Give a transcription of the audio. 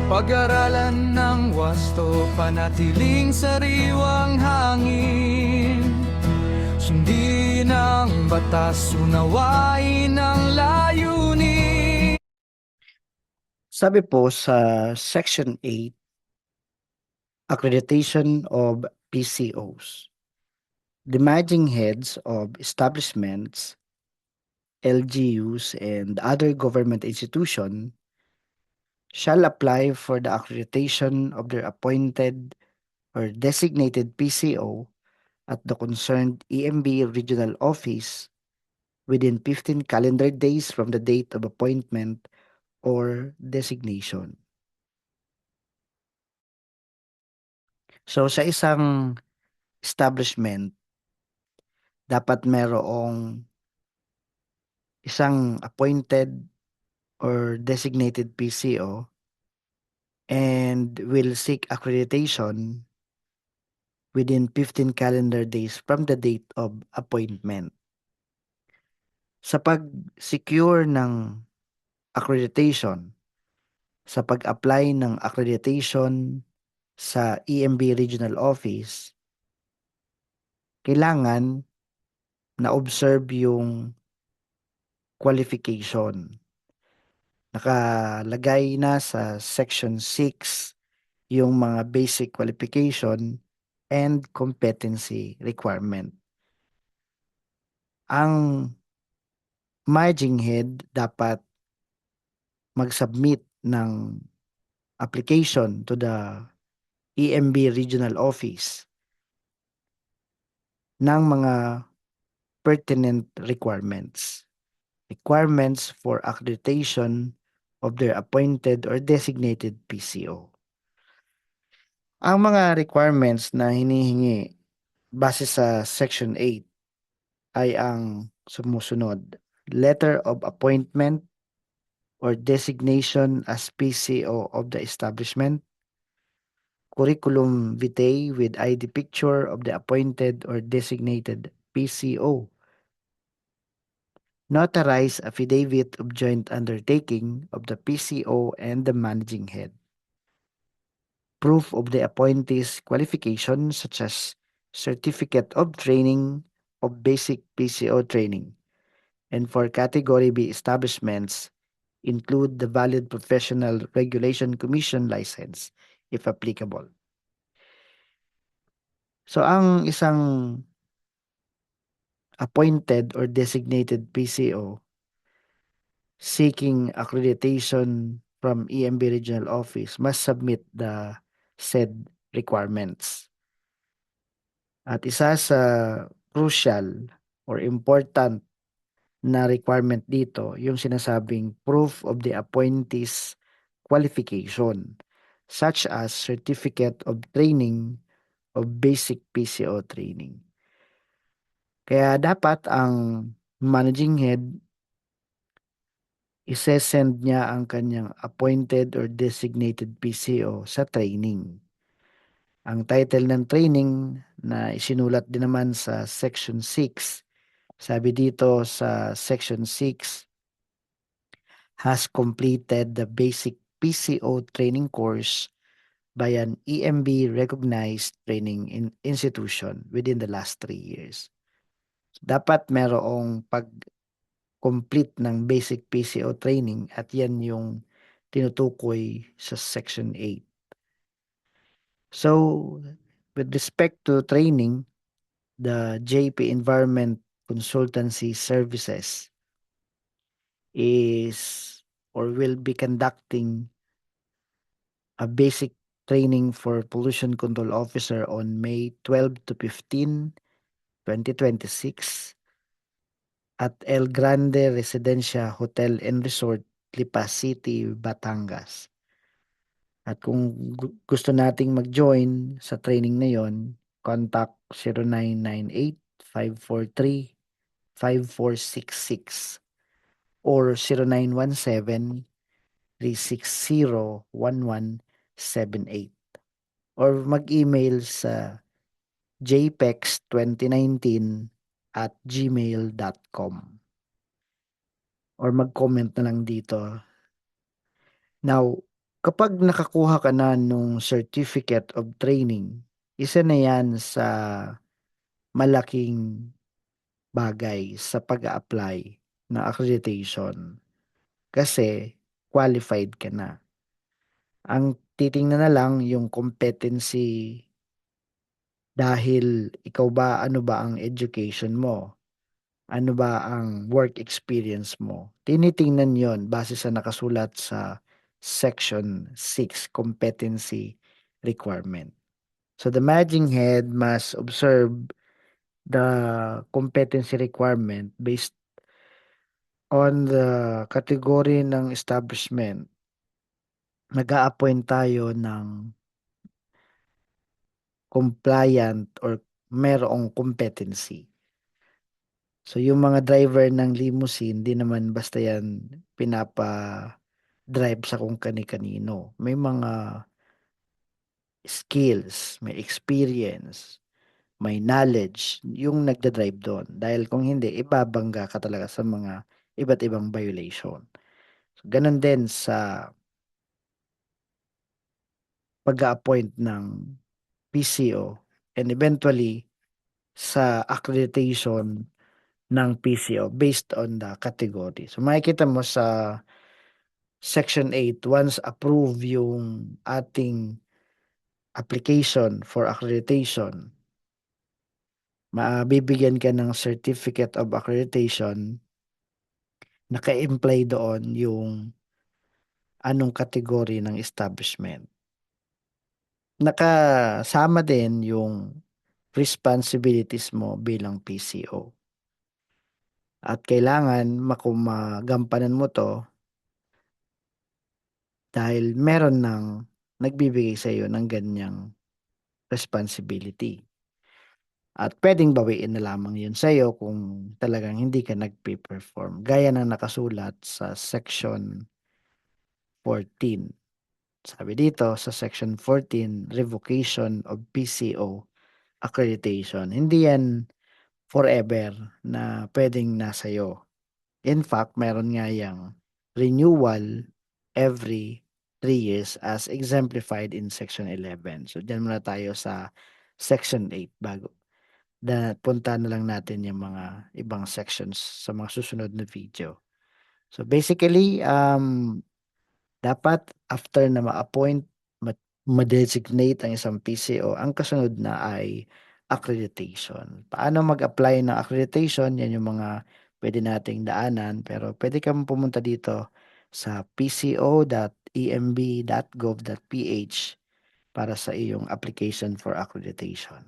Pag-aralan ng wasto, panatiling sariwang hangin. Sundin ang batas, unawain ang layunin. Sabi po sa Section 8, Accreditation of PCOs. The managing heads of establishments, LGUs, and other government institutions shall apply for the accreditation of their appointed or designated PCO at the concerned EMB regional office within 15 calendar days from the date of appointment or designation. So sa isang establishment, dapat merong isang appointed or designated PCO and will seek accreditation within 15 calendar days from the date of appointment. Sa pag-secure ng accreditation, sa pag-apply ng accreditation sa EMB Regional Office, kailangan na-observe yung qualification. Nakalagay na sa Section 6 yung mga basic qualification and competency requirement. Ang managing head dapat mag-submit ng application to the EMB Regional Office ng mga pertinent requirements. Requirements for accreditation of their appointed or designated PCO. Ang mga requirements na hinihingi base sa Section 8 ay ang sumusunod. Letter of appointment or designation as PCO of the establishment, curriculum vitae with ID picture of the appointed or designated PCO, notarized affidavit of joint undertaking of the PCO and the managing head, proof of the appointee's qualifications such as certificate of training of basic PCO training, and for Category B establishments, include the valid Professional Regulation Commission license, if applicable. So, ang isang appointed or designated PCO seeking accreditation from EMB Regional Office must submit the said requirements. At isa sa crucial or important na requirement dito, yung sinasabing proof of the appointee's qualification, such as certificate of training of basic PCO training. Kaya dapat ang managing head isesend niya ang kanyang appointed or designated PCO sa training. Ang title ng training na isinulat din naman sa Section 6, sabi dito sa Section 6, has completed the basic PCO training course by an EMB recognized training institution within the last 3 years. Dapat merong pag-complete ng basic PCO training at yan yung tinutukoy sa Section 8. So, with respect to training, the JP Environment Consultancy Services is or will be conducting a basic training for pollution control officer on May 12 to 15, 2026 at El Grande Residencia Hotel and Resort, Lipa City, Batangas. At kung gusto nating mag-join sa training na yon, contact 0998-543-5466 or 0917-360-1178 or mag-email sa jpex2019@gmail.com or mag-comment na lang dito. Now, Kapag nakakuha ka na nung Certificate of Training, isa na yan sa malaking bagay sa pag-a-apply ng accreditation kasi qualified ka na. Ang titingnan na lang yung competency dahil ikaw ba, ano ba ang education mo? Ano ba ang work experience mo? Tinitingnan yon base sa nakasulat sa Section 6 Competency Requirement. So the managing head must observe the competency requirement based on the category ng establishment. Nag-a-appoint tayo ng compliant or merong competency. So yung mga driver ng limousine, di naman basta yan pinapa-drive sa kung kani-kanino. May mga skills, may experience, may knowledge yung nagda-drive doon. Dahil kung hindi, ibabangga ka talaga sa mga iba't ibang violation. So, ganun din sa pag-a-appoint ng PCO and eventually sa accreditation ng PCO based on the category. So makikita mo sa Section 8, once approve yung ating application for accreditation, mabibigyan ka ng Certificate of Accreditation, naka-imply doon yung anong category ng establishment. Nakasama din yung responsibilities mo bilang PCO. At kailangan magampanan mo to dahil meron ng nagbibigay sa iyo ng ganyang responsibility. At pwedeng bawiin na lamang yun sa iyo kung talagang hindi ka nagpe-perform. Gaya ng nakasulat sa Section 14. Sabi dito sa Section 14, Revocation of PCO Accreditation. Hindi yan forever na pwedeng nasa iyo. In fact, meron nga yang renewal every 3 years as exemplified in Section 11. So, dyan muna tayo sa Section 8 bago punta na lang natin yung mga ibang sections sa mga susunod na video. So, basically, dapat after na ma-appoint, ma-designate ang isang PCO, ang kasunod na ay accreditation. Paano mag-apply ng accreditation? Yan yung mga pwede nating daanan. Pero pwede kang pumunta dito sa pco.emb.gov.ph para sa iyong application for accreditation.